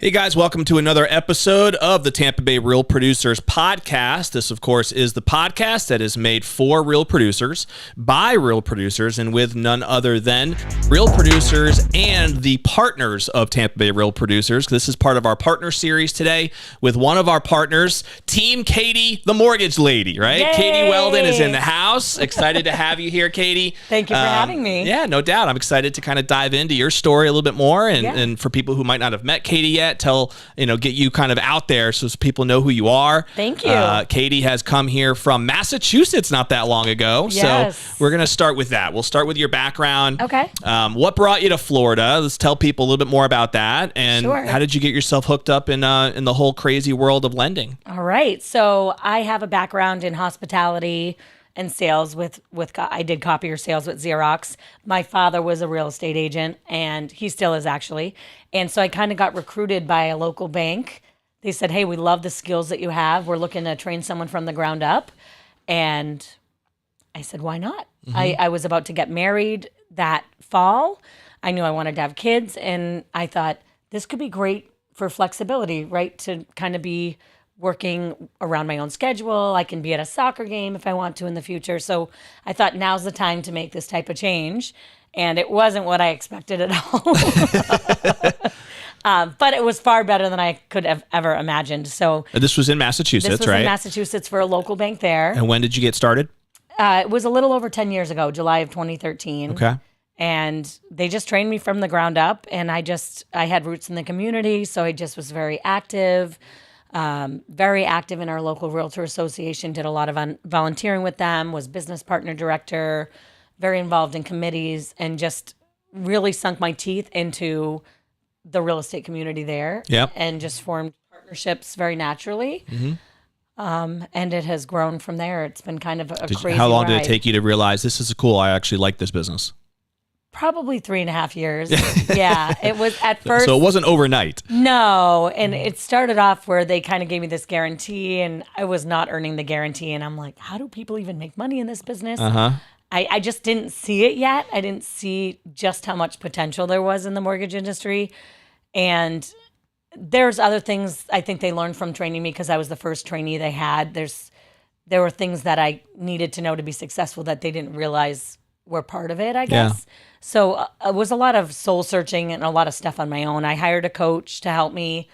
Hey guys, welcome to another episode of the Tampa Bay Real Producers Podcast. This, of course, is the podcast that is made for real producers, by real producers, and with none other than real producers and the partners of Tampa Bay Real Producers. This is part of our partner series today with one of our partners, Team Katie, the mortgage lady, right? Yay! Katie Weldon is in the house. Excited to have you here, Katie. Thank you for having me. Yeah, no doubt. I'm excited to kind of dive into your story a little bit more, and for people who might not have met Katie yet, get you kind of out there so people know who you are. Thank you. Katie has come here from Massachusetts not that long ago. Yes. So we're going to start with that. We'll start with your background. Okay. What brought you to Florida? Let's tell people a little bit more about that. And Sure. How did you get yourself hooked up in the whole crazy world of lending? All right. So I have a background in hospitality and sales I did copier sales with Xerox. My father was a real estate agent, and he still is actually. And so I kind of got recruited by a local bank. They said, hey, we love the skills that you have. We're looking to train someone from the ground up. And I said, why not? Mm-hmm. I was about to get married that fall. I knew I wanted to have kids, and I thought this could be great for flexibility, right? To kind of be working around my own schedule. I can be at a soccer game if I want to in the future. So I thought now's the time to make this type of change. And it wasn't what I expected at all. But it was far better than I could have ever imagined. So this was in Massachusetts, this was right? in Massachusetts for a local bank there. And when did you get started? It was a little over 10 years ago, July of 2013. Okay. And they just trained me from the ground up. And I had roots in the community. So I just was very active in our local realtor association, did a lot of volunteering with them, was business partner director, very involved in committees, and just really sunk my teeth into the real estate community there. Yep. And just formed partnerships very naturally. Mm-hmm. And it has grown from there. It's been kind of a crazy How long ride. did it take you to realize this is cool, I actually like this business? Probably 3.5 years. Yeah, it was at first. So it wasn't overnight. No, and it started off where they kind of gave me this guarantee, and I was not earning the guarantee, and I'm like, how do people even make money in this business? Uh-huh. I just didn't see it yet. I didn't see just how much potential there was in the mortgage industry, and there's other things I think they learned from training me because I was the first trainee they had. There were things that I needed to know to be successful that they didn't realize were part of it, I guess. Yeah. So it was a lot of soul searching and a lot of stuff on my own. I hired a coach to help me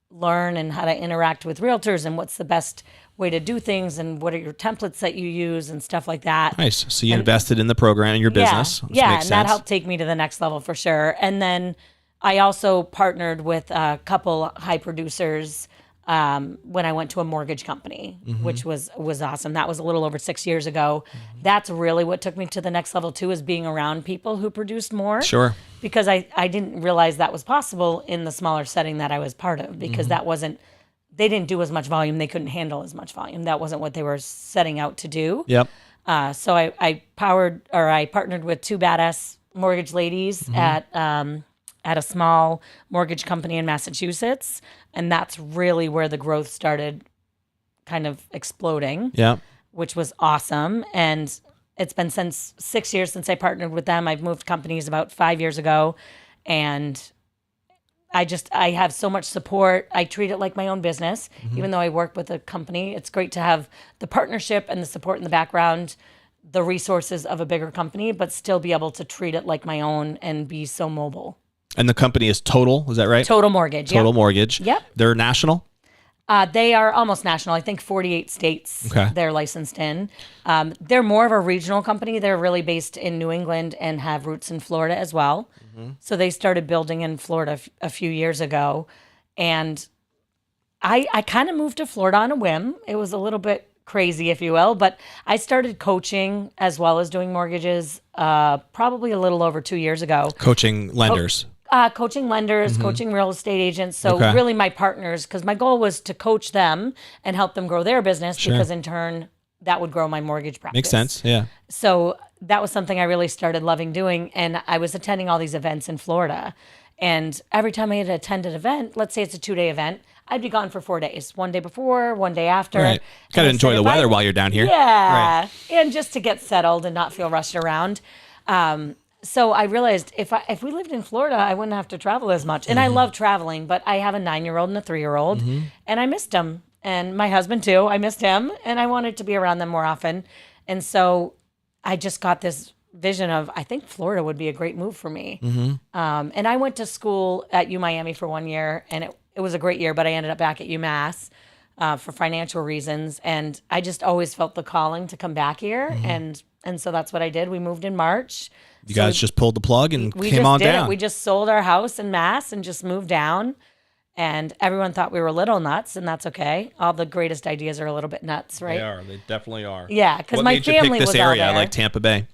learn and how to interact with realtors and what's the best way to do things and what are your templates that you use and stuff like that. Nice. So you invested in the program in your business. Yeah, and that helped take me to the next level for sure. And then I also partnered with a couple high producers when I went to a mortgage company, mm-hmm. which was awesome. That was a little over 6 years ago. Mm-hmm. That's really what took me to the next level too, is being around people who produced more. Sure. Because I didn't realize that was possible in the smaller setting that I was part of, because mm-hmm. They didn't do as much volume. They couldn't handle as much volume. That wasn't what they were setting out to do. Yep. So I partnered with two badass mortgage ladies mm-hmm. At a small mortgage company in Massachusetts. And that's really where the growth started kind of exploding, which was awesome. And it's been 6 years since I partnered with them. I've moved companies about 5 years ago. And I have so much support. I treat it like my own business, mm-hmm. even though I work with a company. It's great to have the partnership and the support in the background, the resources of a bigger company, but still be able to treat it like my own and be so mobile. And the company is Total, is that right? Total Mortgage. Total Mortgage. Yep. They're national? They are almost national. I think 48 states they're licensed in. They're more of a regional company. They're really based in New England and have roots in Florida as well. Mm-hmm. So they started building in Florida a few years ago. And I kind of moved to Florida on a whim. It was a little bit crazy, if you will, but I started coaching as well as doing mortgages probably a little over 2 years ago. Coaching lenders. Coaching lenders, mm-hmm. coaching real estate agents. So really my partners, because my goal was to coach them and help them grow their business, because in turn that would grow my mortgage practice. Makes sense, yeah. So that was something I really started loving doing. And I was attending all these events in Florida. And every time I had to attend an event, let's say it's a 2-day event, I'd be gone for 4 days. 1 day before, 1 day after. Right. Got to enjoy the weather while you're down here. Yeah. Right. And just to get settled and not feel rushed around. So I realized if we lived in Florida, I wouldn't have to travel as much. And I love traveling, but I have a 9-year-old and a 3-year-old, and I missed them. And my husband too, I missed him, and I wanted to be around them more often. And so I just got this vision of, I think Florida would be a great move for me. And I went to school at UMiami for 1 year, and it was a great year, but I ended up back at UMass for financial reasons. And I just always felt the calling to come back here. And so that's what I did. We moved in March. You guys just pulled the plug and came on down. We just sold our house in Mass and just moved down. And everyone thought we were a little nuts, and that's okay. All the greatest ideas are a little bit nuts, right? They are. They definitely are. Yeah, because my family was this area, all there. like Tampa Bay.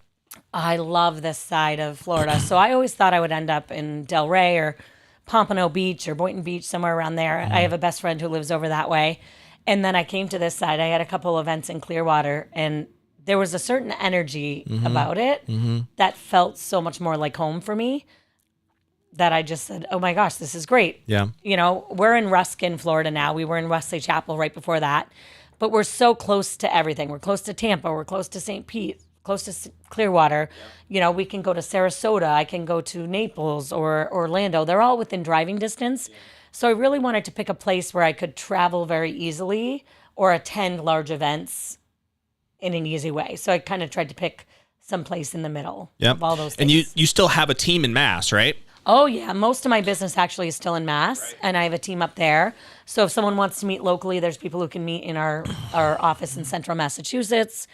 I love this side of Florida. So I always thought I would end up in Delray or Pompano Beach or Boynton Beach, somewhere around there. I have a best friend who lives over that way. And then I came to this side. I had a couple events in Clearwater, and there was a certain energy about it that felt so much more like home for me, that I just said, oh my gosh, this is great. Yeah. You know, we're in Ruskin, Florida now. We were in Wesley Chapel right before that. But we're so close to everything. We're close to Tampa. We're close to St. Pete, close to Clearwater. Yeah. You know, we can go to Sarasota. I can go to Naples or Orlando. They're all within driving distance. Yeah. So I really wanted to pick a place where I could travel very easily or attend large events in an easy way. So I kind of tried to pick some place in the middle of all those things. And you still have a team in Mass, right? Oh, yeah. Most of my business actually is still in Mass, and I have a team up there. So if someone wants to meet locally, there's people who can meet in our office in central Massachusetts.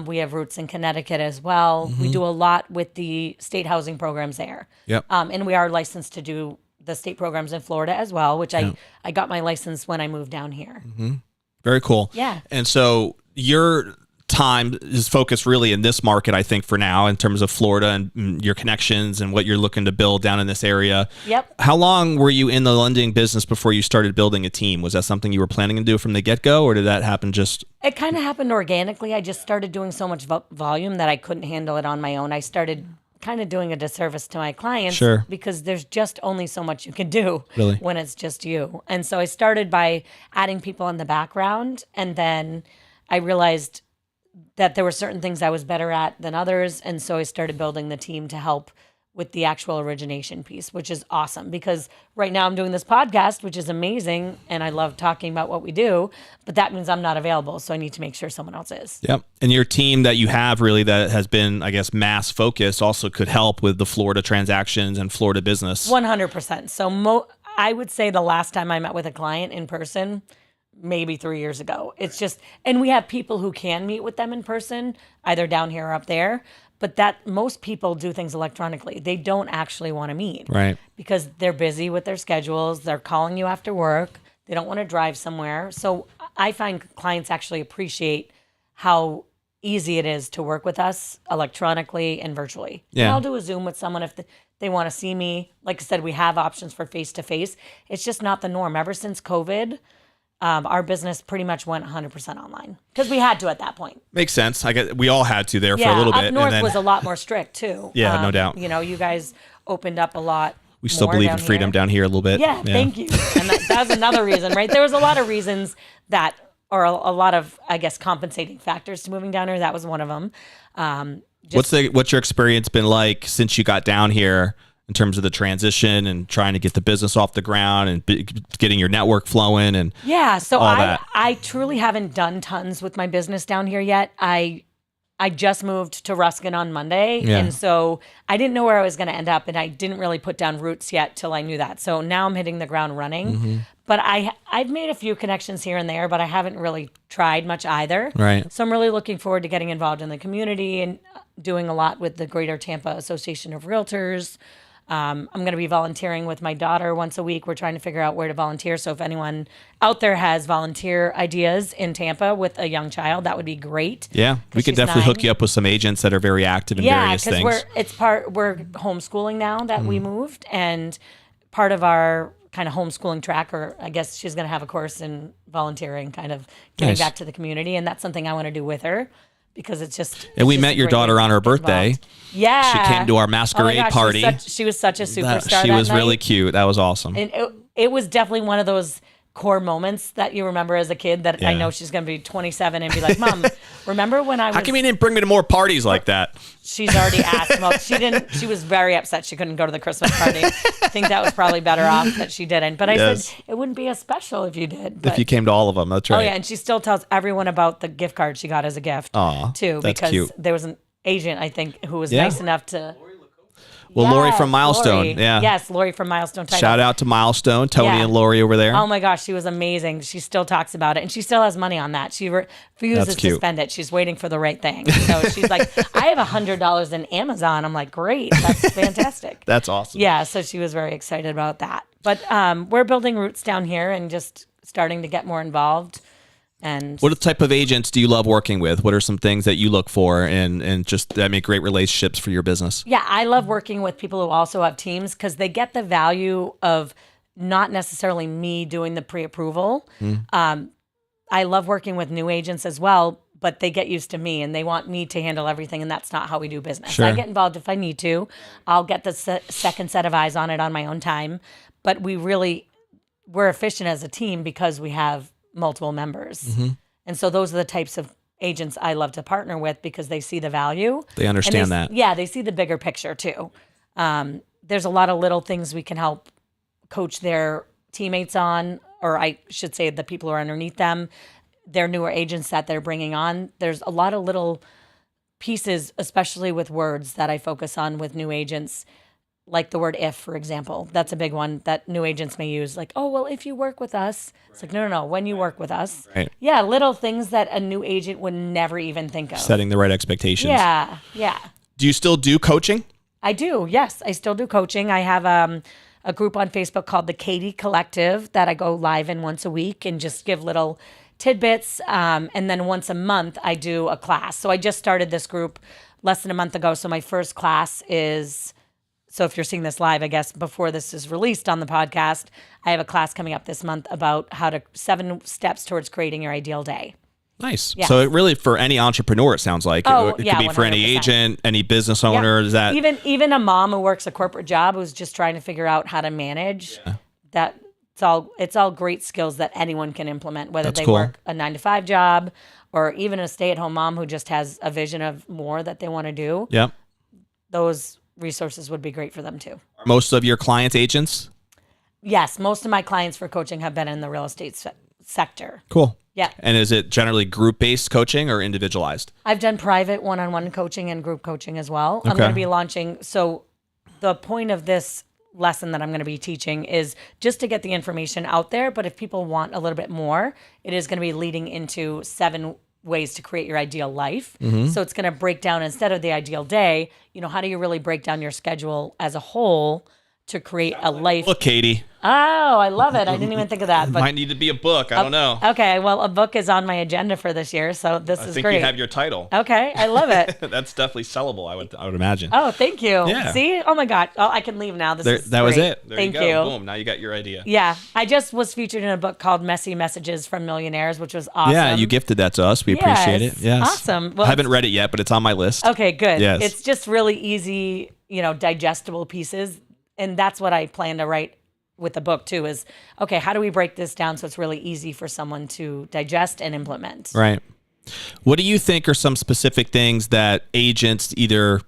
We have roots in Connecticut as well. We do a lot with the state housing programs there. Yep. And we are licensed to do the state programs in Florida as well, which I got my license when I moved down here. Very cool. Yeah. And so your time is focused really in this market, I think, for now, in terms of Florida and your connections and what you're looking to build down in this area. Yep. How long were you in the lending business before you started building a team? Was that something you were planning to do from the get-go, or did that happen just... It kind of happened organically. I just started doing so much volume that I couldn't handle it on my own. I started kind of doing a disservice to my clients because there's just only so much you can do when it's just you. And so I started by adding people in the background, and then I realized that there were certain things I was better at than others. And so I started building the team to help with the actual origination piece, which is awesome because right now I'm doing this podcast, which is amazing. And I love talking about what we do, but that means I'm not available. So I need to make sure someone else is. Yep. And your team that you have really that has been, I guess, Mass focused also could help with the Florida transactions and Florida business. 100%. So I would say the last time I met with a client in person, maybe 3 years ago. It's just, and we have people who can meet with them in person, either down here or up there, but that most people do things electronically. They don't actually want to meet. Right. Because they're busy with their schedules. They're calling you after work. They don't want to drive somewhere. So I find clients actually appreciate how easy it is to work with us electronically and virtually. Yeah. And I'll do a Zoom with someone if they want to see me. Like I said, we have options for face-to-face. It's just not the norm. Ever since COVID, our business pretty much went 100% online because we had to at that point. Makes sense. We all had to there for a little bit. Up north was a lot more strict too. Yeah, no doubt. You know, you guys opened up a lot. We still believe in freedom down here a little bit. Yeah, thank you. And that's another reason, right? There was a lot of reasons that, or a lot of, I guess, compensating factors to moving down here. That was one of them. What's your experience been like since you got down here? In terms of the transition and trying to get the business off the ground and getting your network flowing and so all that. I truly haven't done tons with my business down here yet. I just moved to Ruskin on Monday, and so I didn't know where I was going to end up, and I didn't really put down roots yet till I knew that. So now I'm hitting the ground running. But I've made a few connections here and there, but I haven't really tried much either. Right. So I'm really looking forward to getting involved in the community and doing a lot with the Greater Tampa Association of Realtors. I'm going to be volunteering with my daughter once a week. We're trying to figure out where to volunteer. So if anyone out there has volunteer ideas in Tampa with a young child, that would be great. Yeah, we could definitely hook you up with some agents that are very active in various things. Yeah, because we're homeschooling now that we moved, and part of our kind of homeschooling track, or I guess she's going to have a course in volunteering, kind of getting back to the community, and that's something I want to do with her. Because it's just... And we met your daughter on her birthday. Yeah. She came to our masquerade party. She was such a superstar She was that night. really cute. That was awesome. And it was definitely one of those core moments that you remember as a kid that I know she's going to be 27 and be like, Mom, remember when I was... How come you didn't bring me to more parties like that? She's already asked. Well, she didn't. She was very upset she couldn't go to the Christmas party. I think that was probably better off that she didn't. But I said, it wouldn't be as special if you did. But, if you came to all of them, that's right. Oh, yeah, and she still tells everyone about the gift card she got as a gift, too. That's because cute. there was an agent, I think, who was nice enough to... Well, Lori from Milestone. Lori. Yeah. Yes, Lori from Milestone Title. Shout out to Milestone, Tony and Lori over there. Oh my gosh, she was amazing. She still talks about it, and she still has money on that. She refuses to spend it. She's waiting for the right thing. So she's like, I have $100 in Amazon. I'm like, great. That's fantastic. That's awesome. Yeah, so she was very excited about that. But we're building roots down here and just starting to get more involved. And what type of agents do you love working with? What are some things that you look for and just that make great relationships for your business? Yeah, I love working with people who also have teams because they get the value of not necessarily me doing the pre-approval. I love working with new agents as well, but they get used to me and they want me to handle everything, and that's not how we do business. Sure. I get involved if I need to. I'll get the second set of eyes on it on my own time, but we're efficient as a team because we have multiple members. And so those are the types of agents I love to partner with because they see the value. They understand that. Yeah, they see the bigger picture too. There's a lot of little things we can help coach their teammates on, or I should say the people who are underneath them, their newer agents that they're bringing on. There's a lot of little pieces, especially with words, that I focus on with new agents. Like the word if, for example. That's a big one that new agents may use. Like, oh, well, if you work with us. It's like, no. When you work with us. Right. Yeah, little things that a new agent would never even think of. Setting the right expectations. Yeah. Do you still do coaching? I do, yes. I still do coaching. I have a group on Facebook called the Katie Collective that I go live in once a week and just give little tidbits. And then once a month, I do a class. So I just started this group less than a month ago. So my first class is... So if you're seeing this live, I guess before this is released on the podcast, I have a class coming up this month about 7 steps towards creating your ideal day. Nice. Yeah. So it really for any entrepreneur, it sounds like. It could be for any 100%. agent, any business owner. Is that even a mom who works a corporate job who's just trying to figure out how to manage that. It's all great skills that anyone can implement, whether they work a 9-to-5 job or even a stay-at-home mom who just has a vision of more that they want to do. Yep. Those resources would be great for them too. Most of your clients agents? Yes, most of my clients for coaching have been in the real estate sector. Cool. Yeah. And is it generally group-based coaching or individualized? I've done private one-on-one coaching and group coaching as well. I'm going to be launching. So the point of this lesson that I'm going to be teaching is just to get the information out there. But if people want a little bit more, it is going to be leading into 7 ways to create your ideal life. So it's going to break down, instead of the ideal day, how do you really break down your schedule as a whole to create a life? Look, Katie. Oh, I love it. I didn't even think of that. But might need to be a book. I don't know. Okay, well, a book is on my agenda for this year, so this is I think great. you have your title. Okay, I love it. That's definitely sellable, I would imagine. Oh, thank you. Yeah. See? Oh my God. Oh, I can leave now. That was it. There Thank you go. Boom. Now you got your idea. Yeah. I just was featured in a book called Messy Messages from Millionaires, which was awesome. Yeah, you gifted that to us. We appreciate it. Yes. Awesome. Well, I haven't read it yet, but it's on my list. Okay, good. Yes. It's just really easy, digestible pieces. And that's what I plan to write with the book too, is, okay, how do we break this down so it's really easy for someone to digest and implement? Right. What do you think are some specific things that agents, either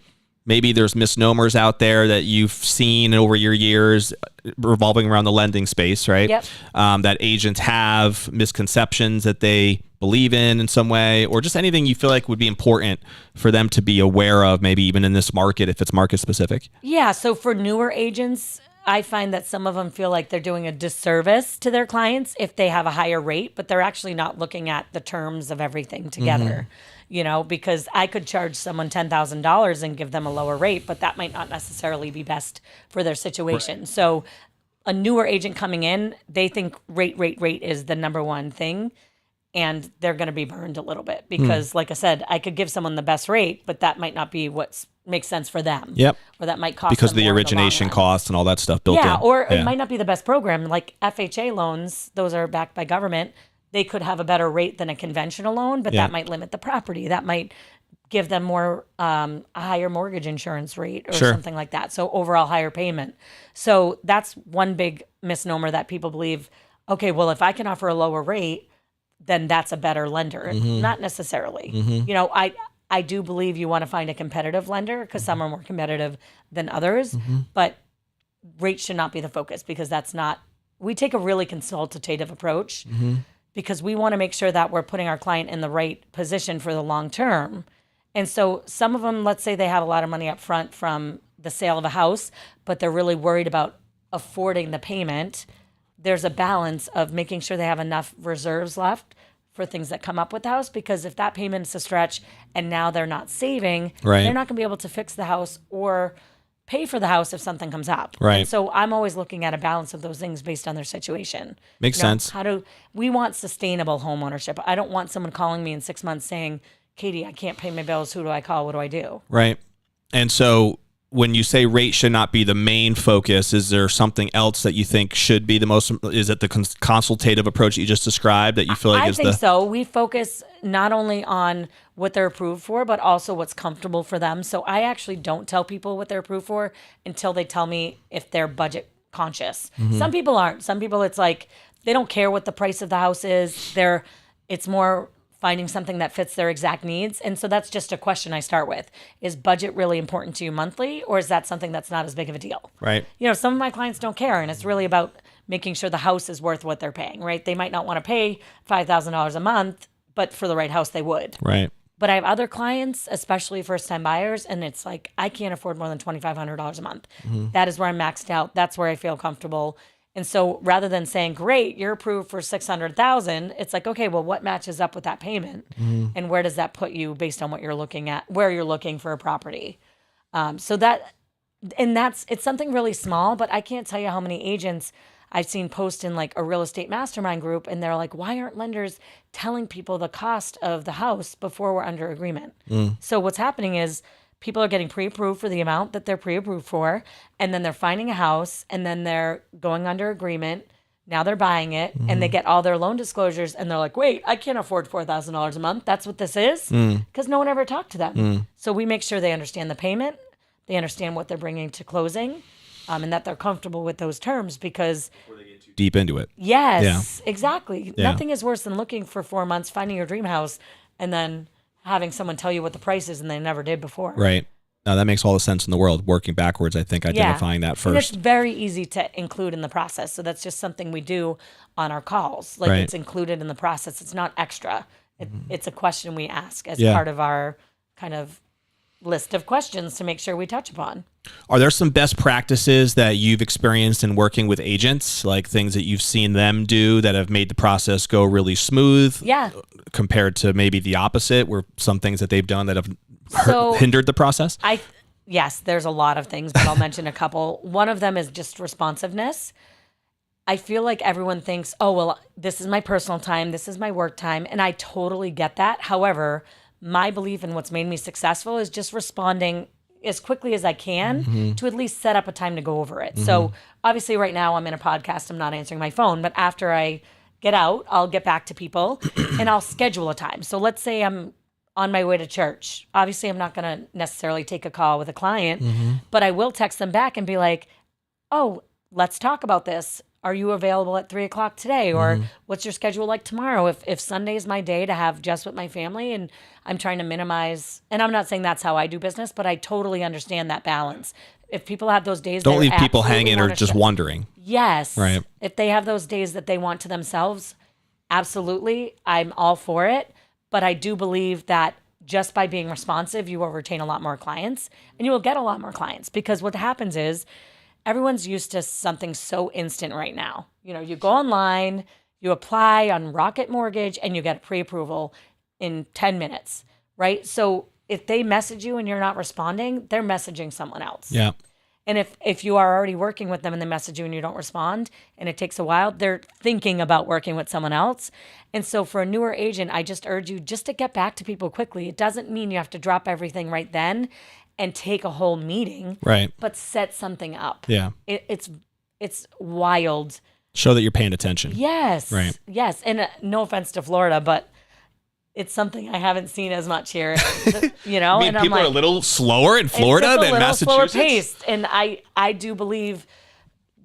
maybe there's misnomers out there that you've seen over your years revolving around the lending space, right? Yep. That agents have misconceptions that they believe in some way, or just anything you feel like would be important for them to be aware of, maybe even in this market, if it's market specific? Yeah. So for newer agents, I find that some of them feel like they're doing a disservice to their clients if they have a higher rate, but they're actually not looking at the terms of everything together, because I could charge someone $10,000 and give them a lower rate, but that might not necessarily be best for their situation. Right. So a newer agent coming in, they think rate is the number one thing, and they're going to be burned a little bit because, like I said, I could give someone the best rate, but that might not be what makes sense for them. Yep. Or that might cost because them of the more origination in the long run. costs and all that stuff built in. Or it might not be the best program. Like FHA loans, those are backed by government. They could have a better rate than a conventional loan, but that might limit the property. That might give them more a higher mortgage insurance rate or something like that. So overall higher payment. So that's one big misnomer that people believe. okay, well, if I can offer a lower rate, then that's a better lender. Not necessarily. You know, I do believe you want to find a competitive lender because some are more competitive than others, but rate should not be the focus because that's not, we take a really consultative approach because we want to make sure that we're putting our client in the right position for the long term. And so some of them, let's say they have a lot of money up front from the sale of a house, but they're really worried about affording the payment. There's a balance of making sure they have enough reserves left for things that come up with the house, because if that payment is a stretch and now they're not saving, Right. they're not going to be able to fix the house or pay for the house if something comes up. Right. And so I'm always looking at a balance of those things based on their situation. Makes You know, sense. we want sustainable home ownership. I don't want someone calling me in 6 months saying, Katie, I can't pay my bills. Who do I call? What do I do? Right. And so when you say rate should not be the main focus, is there something else that you think should be the most? Is it the consultative approach that you just described that you feel like I is think the? so. We focus not only on what they're approved for, but also what's comfortable for them. So I actually don't tell people what they're approved for until they tell me if they're budget conscious. Some people aren't. Some people, it's like they don't care what the price of the house is. It's more finding something that fits their exact needs. And so that's just a question I start with. Is budget really important to you monthly, or is that something that's not as big of a deal? Right. You know, some of my clients don't care, and it's really about making sure the house is worth what they're paying, right? They might not want to pay $5,000 a month, but for the right house, they would. Right. But I have other clients, especially first-time buyers, and it's like, I can't afford more than $2,500 a month. That is where I'm maxed out. That's where I feel comfortable. And so rather than saying, great, you're approved for $600,000, it's like, okay, well, what matches up with that payment? And where does that put you based on what you're looking at, where you're looking for a property? It's something really small, but I can't tell you how many agents I've seen post in like a real estate mastermind group, and they're like, why aren't lenders telling people the cost of the house before we're under agreement? So what's happening is people are getting pre-approved for the amount that they're pre-approved for, and then they're finding a house, and then they're going under agreement. Now they're buying it, and they get all their loan disclosures, and they're like, wait, I can't afford $4,000 a month. That's what this is? Because no one ever talked to them. So we make sure they understand the payment, they understand what they're bringing to closing, and that they're comfortable with those terms, because Deep into it. yes, exactly. Yeah. Nothing is worse than looking for 4 months, finding your dream house, and then having someone tell you what the price is and they never did before. Right. Now that makes all the sense in the world. Working backwards, I think identifying that And first. it's very easy to include in the process. So that's just something we do on our calls. Like Right. it's included in the process. It's not extra. It's a question we ask as Yeah. part of our kind of list of questions to make sure we touch upon. Are there some best practices that you've experienced in working with agents, like things that you've seen them do that have made the process go really smooth? Yeah. Compared to maybe the opposite, where some things that they've done that have So hindered the process? Yes, there's a lot of things, but I'll mention a couple. One of them is just responsiveness. I feel like everyone thinks, oh, well, this is my personal time, this is my work time, and I totally get that. However, my belief in what's made me successful is just responding as quickly as I can to at least set up a time to go over it. So obviously right now I'm in a podcast, I'm not answering my phone, but after I get out, I'll get back to people and I'll schedule a time. So let's say I'm on my way to church. Obviously I'm not going to necessarily take a call with a client, but I will text them back and be like, oh, let's talk about this. Are you available at 3:00 today? Or what's your schedule like tomorrow? If Sunday is my day to have just with my family, and I'm trying to minimize, and I'm not saying that's how I do business, but I totally understand that balance. If people have those days, Don't they leave people absolutely hanging or wanna just show- wondering. Yes. Right. If they have those days that they want to themselves, absolutely, I'm all for it. But I do believe that just by being responsive, you will retain a lot more clients, and you will get a lot more clients, because what happens is everyone's used to something so instant right now. You know, you go online, you apply on Rocket Mortgage, and you get a pre-approval in 10 minutes, right? So if they message you and you're not responding, they're messaging someone else. Yeah. And if you are already working with them and they message you and you don't respond and it takes a while, they're thinking about working with someone else. And so for a newer agent, I just urge you just to get back to people quickly. It doesn't mean you have to drop everything right then and take a whole meeting, Right. but set something up. Yeah. It's wild. Show that you're paying attention. Yes. Right. Yes. And no offense to Florida, but it's something I haven't seen as much here, you know? I mean, and I'm people like, are a little slower in Florida it's just a than little slower Massachusetts. paced. And I do believe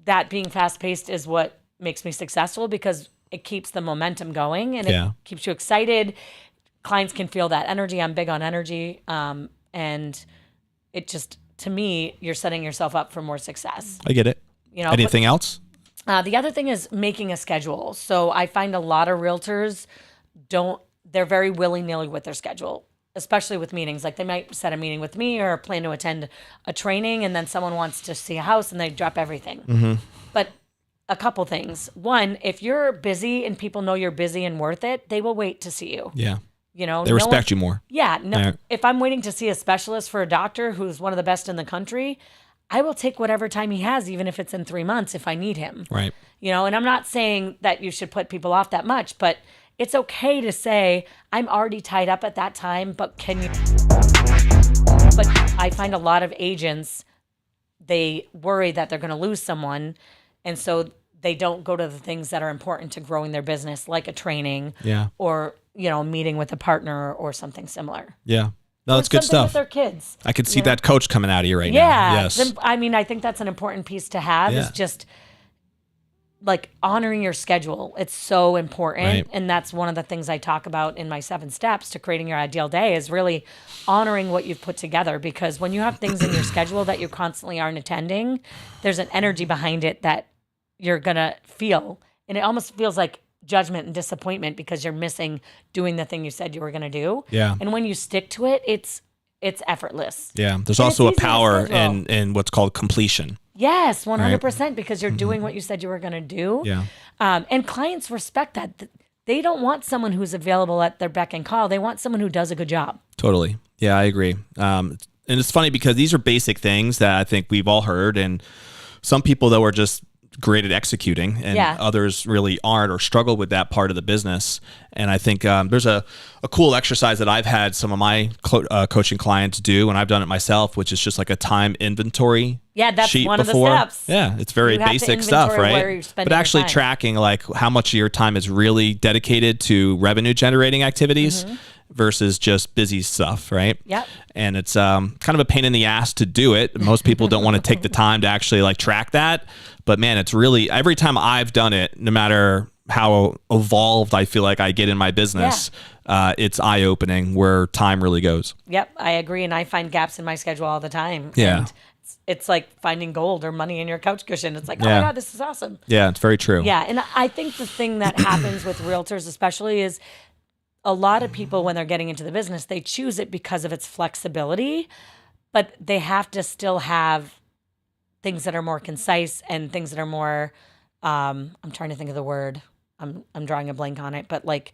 that being fast paced is what makes me successful because it keeps the momentum going and Yeah. it keeps you excited. Clients can feel that energy. I'm big on energy. And it just, to me, you're setting yourself up for more success. I get it. You know, Anything else? The other thing is making a schedule. So I find a lot of realtors they're very willy-nilly with their schedule, especially with meetings. Like they might set a meeting with me or plan to attend a training, and then someone wants to see a house and they drop everything. But a couple things. One, if you're busy and people know you're busy and worth it, they will wait to see you. Yeah. You know, They respect you more. Yeah. No, Right. If I'm waiting to see a specialist for a doctor who's one of the best in the country, I will take whatever time he has, even if it's in 3 months, if I need him. Right. You know, and I'm not saying that you should put people off that much, but it's okay to say, I'm already tied up at that time, but can you? But I find a lot of agents, they worry that they're going to lose someone. And so they don't go to the things that are important to growing their business, like a training or, you know, meeting with a partner or something similar. Yeah. No, that's good Something stuff. with their kids. I could see that coach coming out of you right now. Yeah. Yes. I mean, I think that's an important piece to have is just like honoring your schedule. It's so important. Right. And that's one of the things I talk about in my 7 steps to creating your ideal day is really honoring what you've put together. Because when you have things in your schedule that you constantly aren't attending, there's an energy behind it that you're going to feel. And it almost feels like judgment and disappointment because you're missing doing the thing you said you were going to do. Yeah. And when you stick to it, it's effortless. Yeah. There's And also a it's easy to power schedule. in what's called completion. Yes, 100%, because you're doing what you said you were going to do. Yeah. And clients respect that. They don't want someone who's available at their beck and call. They want someone who does a good job. Totally. Yeah, I agree. And it's funny because these are basic things that I think we've all heard. And some people, though, are just great at executing and others really aren't or struggle with that part of the business. And I think there's a cool exercise that I've had some of my coaching clients do, and I've done it myself, which is just like a time inventory that's sheet one before. of the steps. Yeah, it's very You have to basic stuff, inventory where right? you're spending But actually your time. tracking like how much of your time is really dedicated to revenue generating activities versus just busy stuff, right? Yep. And it's kind of a pain in the ass to do it. Most people don't want to take the time to actually like track that. But man, it's really, every time I've done it, no matter how evolved I feel like I get in my business, it's eye-opening where time really goes. Yep, I agree. And I find gaps in my schedule all the time. Yeah. And it's like finding gold or money in your couch cushion. It's like, oh my God, this is awesome. Yeah, it's very true. Yeah. And I think the thing that happens with realtors especially is a lot of people, when they're getting into the business, they choose it because of its flexibility, but they have to still have things that are more concise and things that are more, I'm trying to think of the word. I'm drawing a blank on it, but like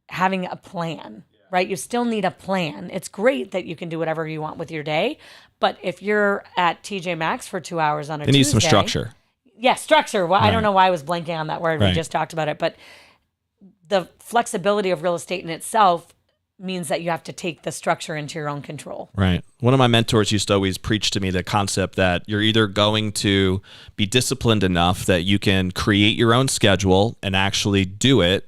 having a plan, right? You still need a plan. It's great that you can do whatever you want with your day, but if you're at TJ Maxx for 2 hours on a They need Tuesday, some structure. Yeah, structure. Well, I don't know why I was blanking on that word. Right. We just talked about it, but the flexibility of real estate in itself means that you have to take the structure into your own control. Right. One of my mentors used to always preach to me the concept that you're either going to be disciplined enough that you can create your own schedule and actually do it,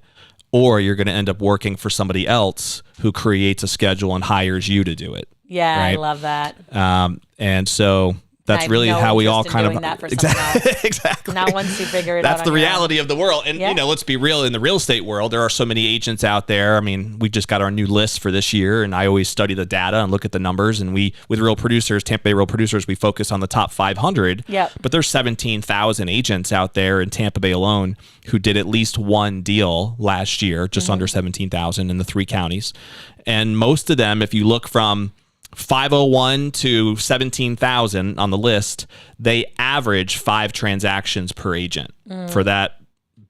or you're going to end up working for somebody else who creates a schedule and hires you to do it. Yeah, right? I love that. And so that's I have really no how we all interest in kind doing of that for someone else. exactly. Now, once you figure it out, That's the on your own. reality of the world. And, you know, let's be real. In the real estate world, there are so many agents out there. I mean, we just got our new list for this year, and I always study the data and look at the numbers. And we, with Real Producers, Tampa Bay Real Producers, we focus on the top 500. Yep. But there's 17,000 agents out there in Tampa Bay alone who did at least one deal last year, just under 17,000 in the 3 counties. And most of them, if you look from 501 to 17,000 on the list, they average 5 transactions per agent for that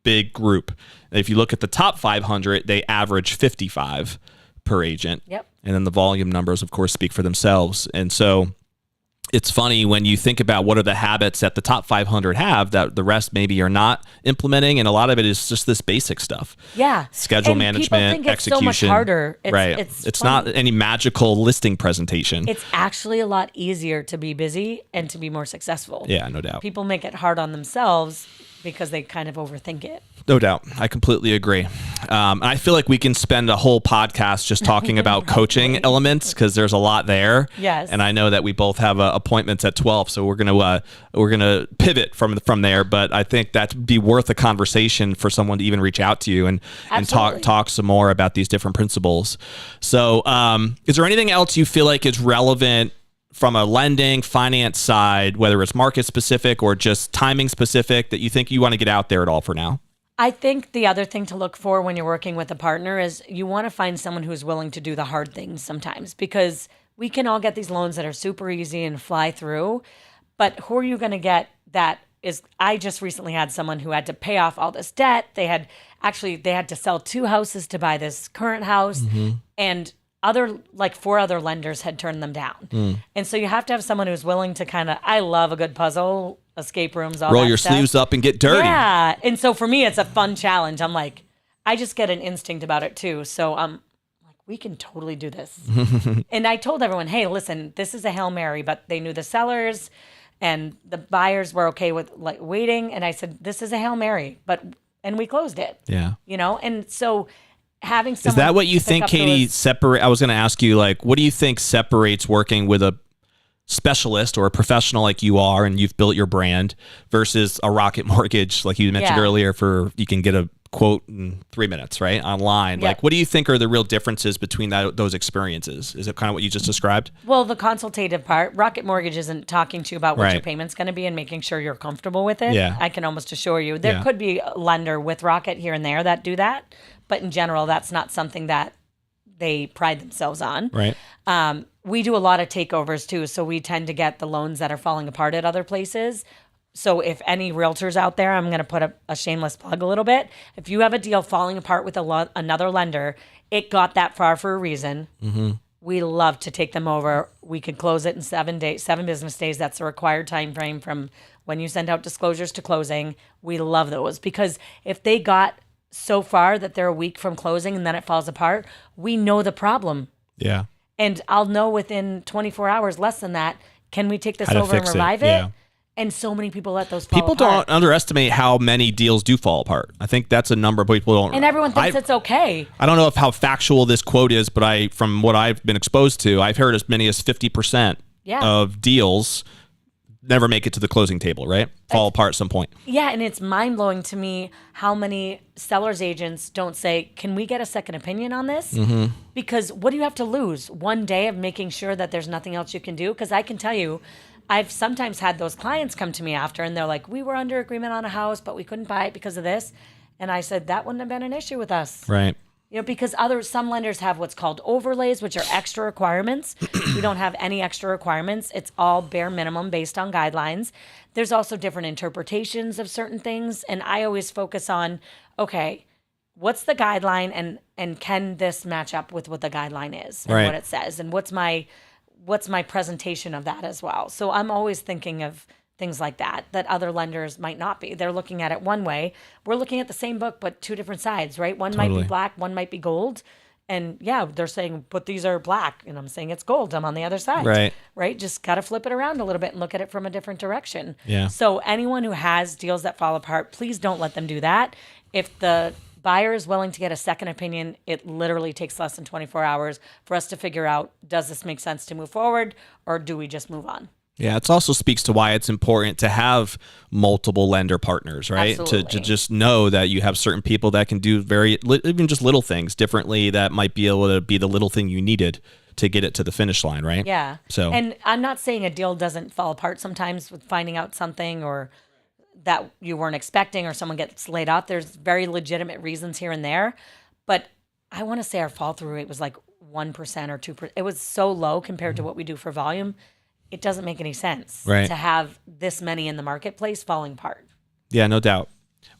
big group. If you look at the top 500, they average 55 per agent. Yep. And then the volume numbers, of course, speak for themselves. And so it's funny when you think about what are the habits that the top 500 have that the rest maybe are not implementing. And a lot of it is just this basic stuff. Yeah. Schedule And management, people think it's execution. so much harder. Right. It's not any magical listing presentation. It's actually a lot easier to be busy and to be more successful. Yeah, no doubt. People make it hard on themselves because they kind of overthink it. No doubt. I completely agree. And I feel like we can spend a whole podcast just talking about coaching elements because there's a lot there. Yes. And I know that we both have appointments at 12, so we're gonna pivot from there. But I think that'd be worth a conversation for someone to even reach out to you and talk some more about these different principles. So, is there anything else you feel like is relevant from a lending finance side, whether it's market specific or just timing specific, that you think you want to get out there at all for now? I think the other thing to look for when you're working with a partner is you want to find someone who's willing to do the hard things sometimes, because we can all get these loans that are super easy and fly through, but who are you going to get that is, I just recently had someone who had to pay off all this debt. They had to sell 2 houses to buy this current house, and 4 other lenders had turned them down. And so you have to have someone who's willing to I love a good puzzle, escape rooms, all roll that your stuff. sleeves up and get dirty. Yeah. And so for me, it's a fun challenge. I'm like, I just get an instinct about it too. So I'm like, we can totally do this. And I told everyone, hey, listen, this is a Hail Mary, but they knew the sellers and the buyers were okay with waiting. And I said, this is a Hail Mary, and we closed it. Yeah. And so having someone. Is that what you think, Katie, I was going to ask you, what do you think separates working with a specialist or a professional like you are, and you've built your brand, versus a Rocket Mortgage, like you mentioned earlier, you can get a quote in 3 minutes, right? Online. What do you think are the real differences between those experiences? Is it kind of what you just described? Well, the consultative part, Rocket Mortgage isn't talking to you about what your payment's going to be and making sure you're comfortable with it. Yeah. I can almost assure you. There could be a lender with Rocket here and there that do that, but in general, that's not something that they pride themselves on. Right. We do a lot of takeovers too, so we tend to get the loans that are falling apart at other places. So if any realtors out there, I'm going to put a shameless plug a little bit. If you have a deal falling apart with another lender, it got that far for a reason. We love to take them over. We could close it in 7 business days. That's the required time frame from when you send out disclosures to closing. We love those, because if they got so far that they're a week from closing and then it falls apart, we know the problem. Yeah. And I'll know within 24 hours, less than that, can we take this over and revive it? Yeah. And so many people let those fall People apart. don't underestimate how many deals do fall apart. I think that's a number people don't. And everyone thinks it's okay. I don't know how factual this quote is, but from what I've been exposed to, I've heard as many as 50% of deals never make it to the closing table, right? Fall apart at some point. Yeah, and it's mind-blowing to me how many sellers agents don't say, can we get a second opinion on this? Because what do you have to lose? 1 day of making sure that there's nothing else you can do? Because I can tell you, I've sometimes had those clients come to me after and they're like, we were under agreement on a house, but we couldn't buy it because of this. And I said, that wouldn't have been an issue with us. Right. Because some lenders have what's called overlays, which are extra requirements. We don't have any extra requirements. It's all bare minimum based on guidelines. There's also different interpretations of certain things. And I always focus on, okay, what's the guideline and can this match up with what the guideline is and what it says? And what's my presentation of that as well? So I'm always thinking of things like that other lenders might not be. They're looking at it one way. We're looking at the same book, but 2 different sides, right? One might be black, one might be gold. And they're saying, but these are black. And I'm saying it's gold. I'm on the other side. Right? Just got to flip it around a little bit and look at it from a different direction. Yeah. So anyone who has deals that fall apart, please don't let them do that. If the buyer is willing to get a second opinion, it literally takes less than 24 hours for us to figure out, does this make sense to move forward or do we just move on? Yeah, it also speaks to why it's important to have multiple lender partners, right? To just know that you have certain people that can do even just little things differently that might be able to be the little thing you needed to get it to the finish line, right? Yeah. So, and I'm not saying a deal doesn't fall apart sometimes with finding out something or that you weren't expecting or someone gets laid off. There's very legitimate reasons here and there. But I want to say our fall through rate was like 1% or 2%. It was so low compared to what we do for volume. It doesn't make any sense to have this many in the marketplace falling apart. Yeah, no doubt.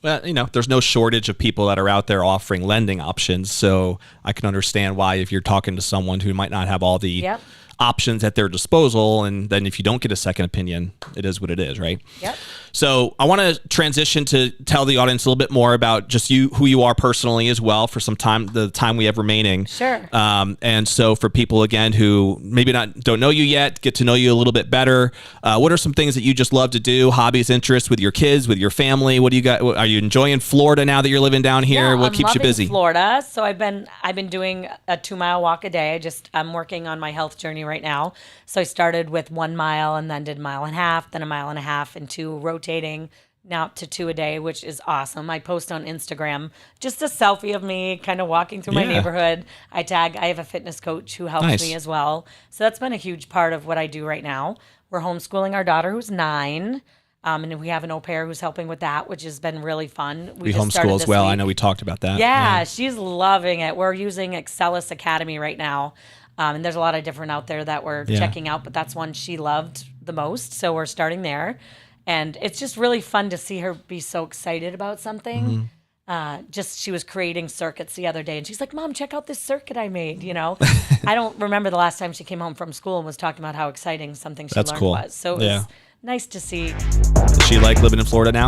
Well, there's no shortage of people that are out there offering lending options. So I can understand why, if you're talking to someone who might not have all the options at their disposal. And then if you don't get a second opinion, it is what it is, right? Yep. So I want to transition to tell the audience a little bit more about just who you are personally as well for the time we have remaining. Sure. And so for people, again, who maybe don't know you yet, get to know you a little bit better. What are some things that you just love to do, hobbies, interests with your kids, with your family? What do you got? Are you enjoying Florida now that you're living down here? Yeah, What keeps you busy? Florida. So I've been doing a 2-mile walk a day. I'm working on my health journey right now. So I started with 1 mile and then did 1.5 miles, then 1.5 miles and 2, rotating now up to 2 a day, which is awesome. I post on Instagram just a selfie of me kind of walking through my neighborhood. I have a fitness coach who helps me as well. So that's been a huge part of what I do right now. We're homeschooling our daughter who's 9. And we have an au pair who's helping with that, which has been really fun. We homeschool as well. Week. I know we talked about that. Yeah, she's loving it. We're using Excelis Academy right now. And there's a lot of different out there that we're checking out, but that's one she loved the most. So we're starting there. And it's just really fun to see her be so excited about something. She was creating circuits the other day, and she's like, "Mom, check out this circuit I made." I don't remember the last time she came home from school and was talking about how exciting something she learned was. So it was nice to see. Does she like living in Florida now?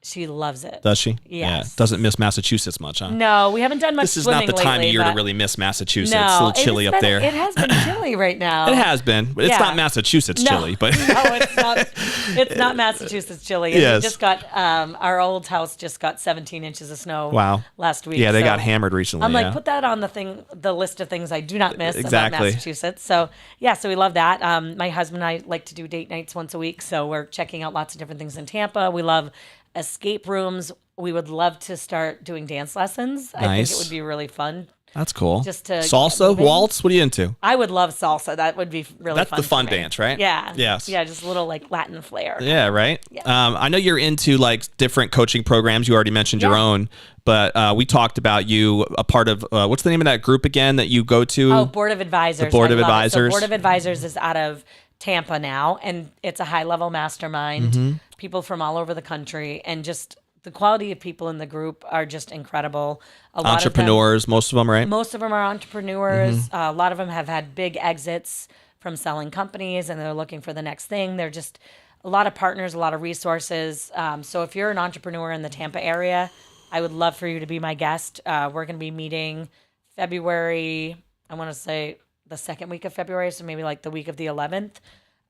She loves it. Does she? Yes. Yeah. Doesn't miss Massachusetts much, huh? No, we haven't done much swimming lately. This is not the time of year to really miss Massachusetts. It's a little chilly up there. It has been chilly right now. It has been. But it's not Massachusetts chilly. But no, it's not. It's not Massachusetts chilly. Yes. We just got, our old house just got 17 inches of snow last week. Yeah, they got hammered recently. I'm like, put that on the list of things I do not miss about Massachusetts. So, so we love that. My husband and I like to do date nights once a week. So we're checking out lots of different things in Tampa. We love escape rooms. We would love to start doing dance lessons. I think it would be really fun. That's cool. Just to salsa, waltz. What are you into? I would love salsa. That would be really fun. That's the fun dance, right? Yeah. Yes. Yeah, just a little like Latin flair. Yeah, right. Yeah. I know you're into like different coaching programs. You already mentioned your own, but we talked about you a part of what's the name of that group again that you go to? Oh, Board of Advisors. The Board of Advisors. So Board of Advisors is out of Tampa now, and it's a high-level mastermind. People from all over the country, and just the quality of people in the group are just incredible. A lot entrepreneurs, most of them, right? Most of them are entrepreneurs. A lot of them have had big exits from selling companies, and they're looking for the next thing. They're just a lot of partners, a lot of resources. So if you're an entrepreneur in the Tampa area, I would love for you to be my guest. We're going to be meeting February, I want to say the second week of February, so maybe like the week of the 11th.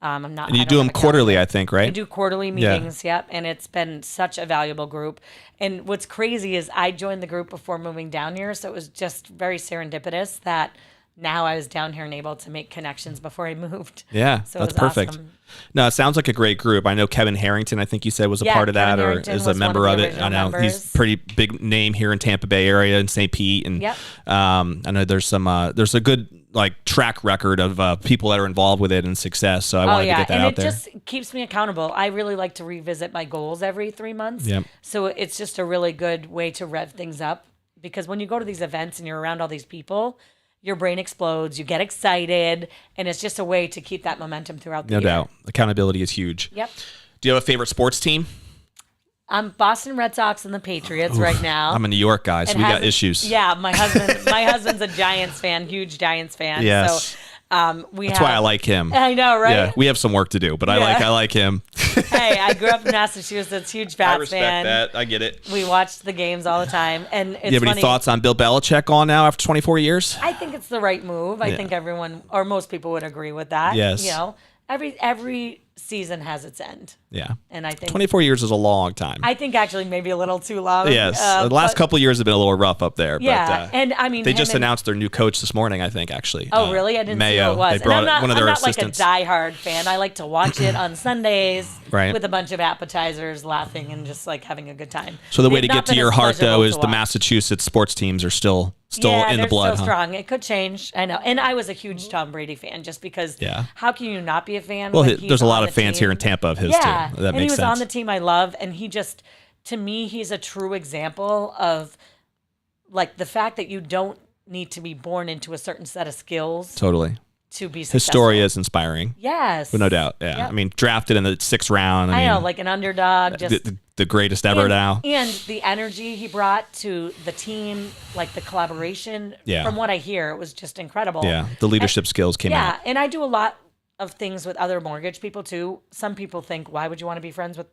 I'm not. And you do them quarterly, I think, right? We do quarterly meetings, yep. And it's been such a valuable group. And what's crazy is I joined the group before moving down here, so it was just very serendipitous that now I was down here and able to make connections before I moved. Yeah, so that's perfect. Awesome. No, it sounds like a great group. I know Kevin Harrington, I think you said, was a part of that or is a member of it. I know he's a pretty big name here in Tampa Bay area in St. Pete. And I know there's there's a good like track record of people that are involved with it and success. So I wanted to get that out there. And it just keeps me accountable. I really like to revisit my goals every 3 months. Yep. So it's just a really good way to rev things up, because when you go to these events and you're around all these people, your brain explodes, you get excited, and it's just a way to keep that momentum throughout the year. No doubt. Accountability is huge. Yep. Do you have a favorite sports team? I'm Boston Red Sox and the Patriots right now. I'm a New York guy, so we got issues. Yeah, my husband's a Giants fan, huge Giants fan. Yes. So that's why I like him. I know, right? Yeah, we have some work to do, but I like him. Hey, I grew up in Massachusetts, huge Pats fan. I respect that. I get it. We watched the games all the time, and it's you have any thoughts on Bill Belichick on now after 24 years? I think it's the right move. I think everyone or most people would agree with that. Yes. You know, every season has its end. Yeah. And I think 24 years is a long time. I think actually maybe a little too long. Yes. The last couple of years have been a little rough up there. Yeah. But, and I mean, they just announced their new coach this morning, I think, actually. Oh, really? I didn't Mayo. see who it was. They brought one of their I'm assistants. not like a diehard fan. I like to watch it on Sundays right. with a bunch of appetizers, laughing and just like having a good time. So the way to get to your heart, though, is the Massachusetts sports teams are still in the blood. Still strong. It could change. I know. And I was a huge Tom Brady fan just because how can you not be a fan? Well, there's a lot of fans here in Tampa of his too. That and makes he was sense. on the team I love, and he just, to me, he's a true example of like the fact that you don't need to be born into a certain set of skills. Totally. to be successful. His story is inspiring. Yes. But no doubt. Yeah. Yep. I mean, drafted in the 6th round. I know, like an underdog. Just the greatest ever now. And the energy he brought to the team, like the collaboration. Yeah. From what I hear, it was just incredible. Yeah. The leadership skills came out. Yeah. And I do a lot of things with other mortgage people too. Some people think, why would you want to be friends with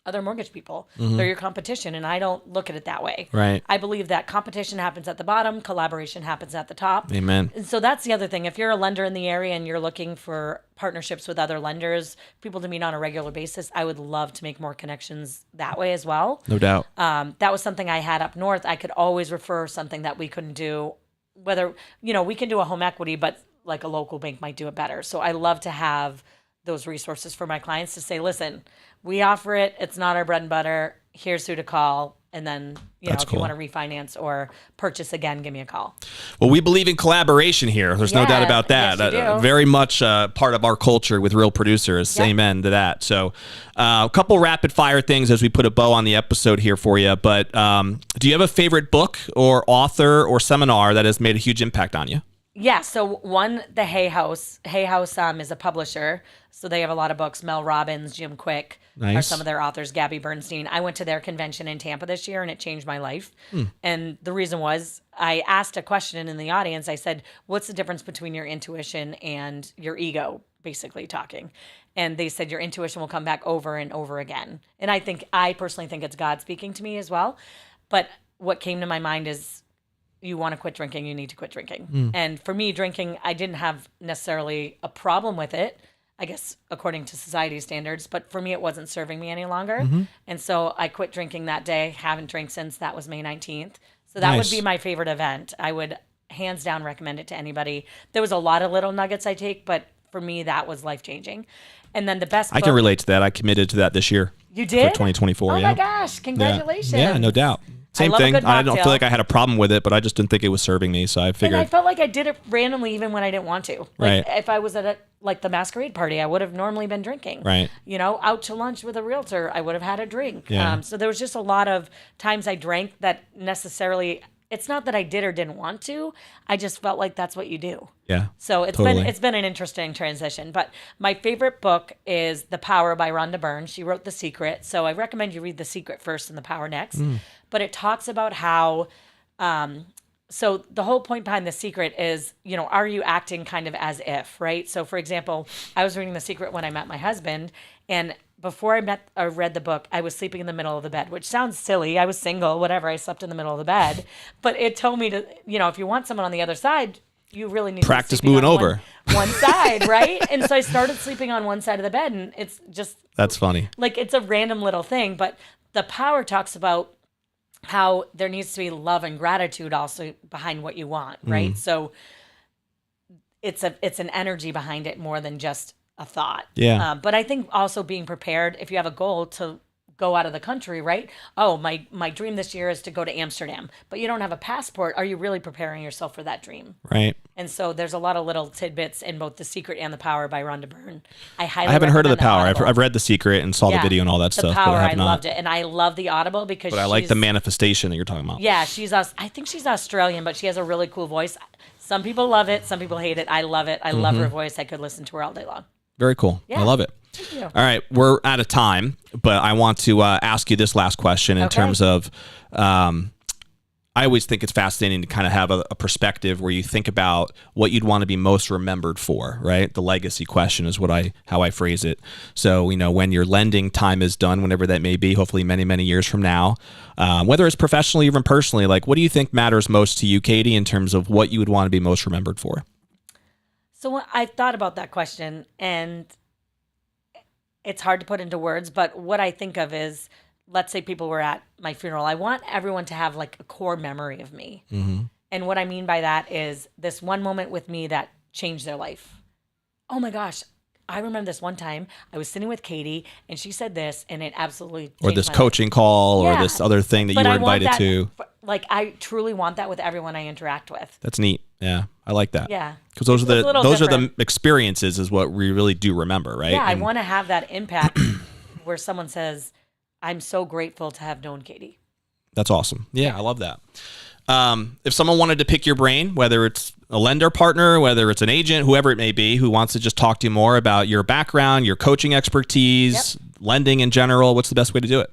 other mortgage people? They're your competition. And I don't look at it that way. Right. I believe that competition happens at the bottom, collaboration happens at the top. Amen. And so that's the other thing. If you're a lender in the area and you're looking for partnerships with other lenders, people to meet on a regular basis, I would love to make more connections that way as well. No doubt. That was something I had up north. I could always refer something that we couldn't do, whether, we can do a home equity, but like a local bank might do it better. So I love to have those resources for my clients to say, listen, we offer it. It's not our bread and butter. Here's who to call. And then, if cool. you want to refinance or purchase again, give me a call. Well, we believe in collaboration here. There's no doubt about that. Yes, you do. Very much part of our culture with Real Producers. Yep. Amen to that. So a couple rapid fire things as we put a bow on the episode here for you. But do you have a favorite book or author or seminar that has made a huge impact on you? Yeah. So one, the Hay House. Hay House is a publisher. So they have a lot of books. Mel Robbins, Jim Quick are some of their authors. Gabby Bernstein. I went to their convention in Tampa this year and it changed my life. And the reason was I asked a question in the audience. I said, what's the difference between your intuition and your ego, basically talking? And they said, your intuition will come back over and over again. And I personally think it's God speaking to me as well. But what came to my mind is, you want to quit drinking, you need to quit drinking. And for me, drinking, I didn't have necessarily a problem with it, I guess, according to society standards. But for me, it wasn't serving me any longer. And so I quit drinking that day, haven't drank since. That was May 19th. So that would be my favorite event. I would hands down recommend it to anybody. There was a lot of little nuggets I take, but for me, that was life-changing. And then the best book, I can relate to that. I committed to that this year. You did? For 2024, Oh yeah. my gosh, congratulations. Yeah, no doubt. Same love a thing. good I don't mocktail. feel like I had a problem with it, but I just didn't think it was serving me. So I figured. And I felt like I did it randomly even when I didn't want to. Like, Right. if I was at the masquerade party, I would have normally been drinking. Right. Out to lunch with a realtor, I would have had a drink. Yeah. So there was just a lot of times I drank that necessarily, it's not that I did or didn't want to. I just felt like that's what you do. Yeah. So it's been an interesting transition. But my favorite book is The Power by Rhonda Byrne. She wrote The Secret. So I recommend you read The Secret first and The Power next. But it talks about how, so the whole point behind The Secret is, are you acting kind of as if, right? So for example, I was reading The Secret when I met my husband, and before I read the book, I was sleeping in the middle of the bed, which sounds silly. I was single, whatever. I slept in the middle of the bed. But it told me to, if you want someone on the other side, you really need Practice to be moving on over. one side, right? And so I started sleeping on one side of the bed, and it's just That's funny. like it's a random little thing. But The Power talks about how there needs to be love and gratitude also behind what you want, right? So it's an energy behind it more than just a thought. Yeah. But I think also being prepared, if you have a goal to go out of the country, right? Oh, my dream this year is to go to Amsterdam, but you don't have a passport. Are you really preparing yourself for that dream? Right. And so there's a lot of little tidbits in both The Secret and The Power by Rhonda Byrne. I haven't heard of The recommend Power. Audible. I've read The Secret and saw the video and all that The stuff, Power, but I I have not. loved it. And I love the Audible because But I like the manifestation that you're talking about. Yeah, I think she's Australian, but she has a really cool voice. Some people love it. Some people hate it. I love it. I love her voice. I could listen to her all day long. Very cool. Yeah. I love it. Thank you. All right, we're out of time, but I want to ask you this last question in terms of, I always think it's fascinating to kind of have a perspective where you think about what you'd want to be most remembered for, right? The legacy question is how I phrase it. So, when your lending time is done, whenever that may be, hopefully many, many years from now, whether it's professionally, even personally, like what do you think matters most to you, Katie, in terms of what you would want to be most remembered for? So I thought about that question, and it's hard to put into words, but what I think of is, let's say people were at my funeral. I want everyone to have like a core memory of me. And what I mean by that is this one moment with me that changed their life. Oh my gosh. I remember this one time I was sitting with Katie and she said this and it absolutely changed Or this my coaching call or this other thing that But you were I want invited that, to. Like I truly want that with everyone I interact with. That's neat. Yeah, I like that. Yeah. Because those It's a are the little experiences is what we really do remember, right? Yeah, I And want to have that impact where someone says, I'm so grateful to have known Katie. That's awesome. Yeah, I love that. If someone wanted to pick your brain, whether it's a lender partner, whether it's an agent, whoever it may be, who wants to just talk to you more about your background, your coaching expertise, lending in general, what's the best way to do it?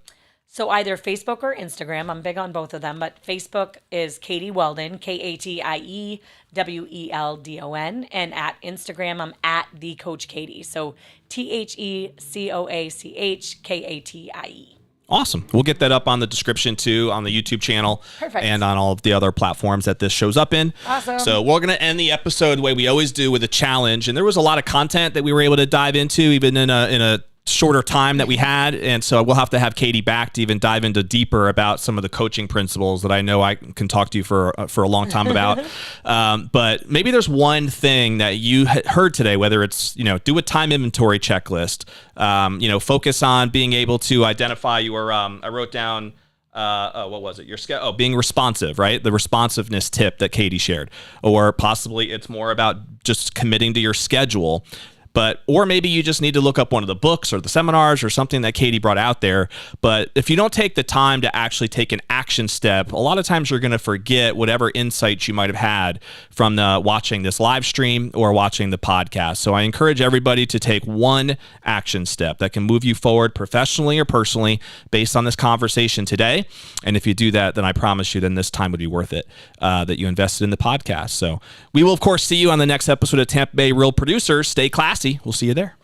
So either Facebook or Instagram. I'm big on both of them, but Facebook is Katie Weldon, KatieWeldon. And at Instagram, I'm at the Coach Katie. So TheCoachKatie. Awesome. We'll get that up on the description too, on the YouTube channel. Perfect. And on all of the other platforms that this shows up in. Awesome. So we're going to end the episode the way we always do, with a challenge. And there was a lot of content that we were able to dive into, even in a shorter time that we had. And so we'll have to have Katie back to even dive into deeper about some of the coaching principles that I know I can talk to you for a long time about. But maybe there's one thing that you heard today, whether it's, do a time inventory checklist, focus on being able to identify your, I wrote down, what was it? Being responsive, right? The responsiveness tip that Katie shared, or possibly it's more about just committing to your schedule. Or maybe you just need to look up one of the books or the seminars or something that Katie brought out there. But if you don't take the time to actually take an action step, a lot of times you're going to forget whatever insights you might have had from watching this live stream or watching the podcast. So I encourage everybody to take one action step that can move you forward professionally or personally based on this conversation today. And if you do that, then I promise you, then this time would be worth it that you invested in the podcast. So we will, of course, see you on the next episode of Tampa Bay Real Producers. Stay classy. We'll see you there.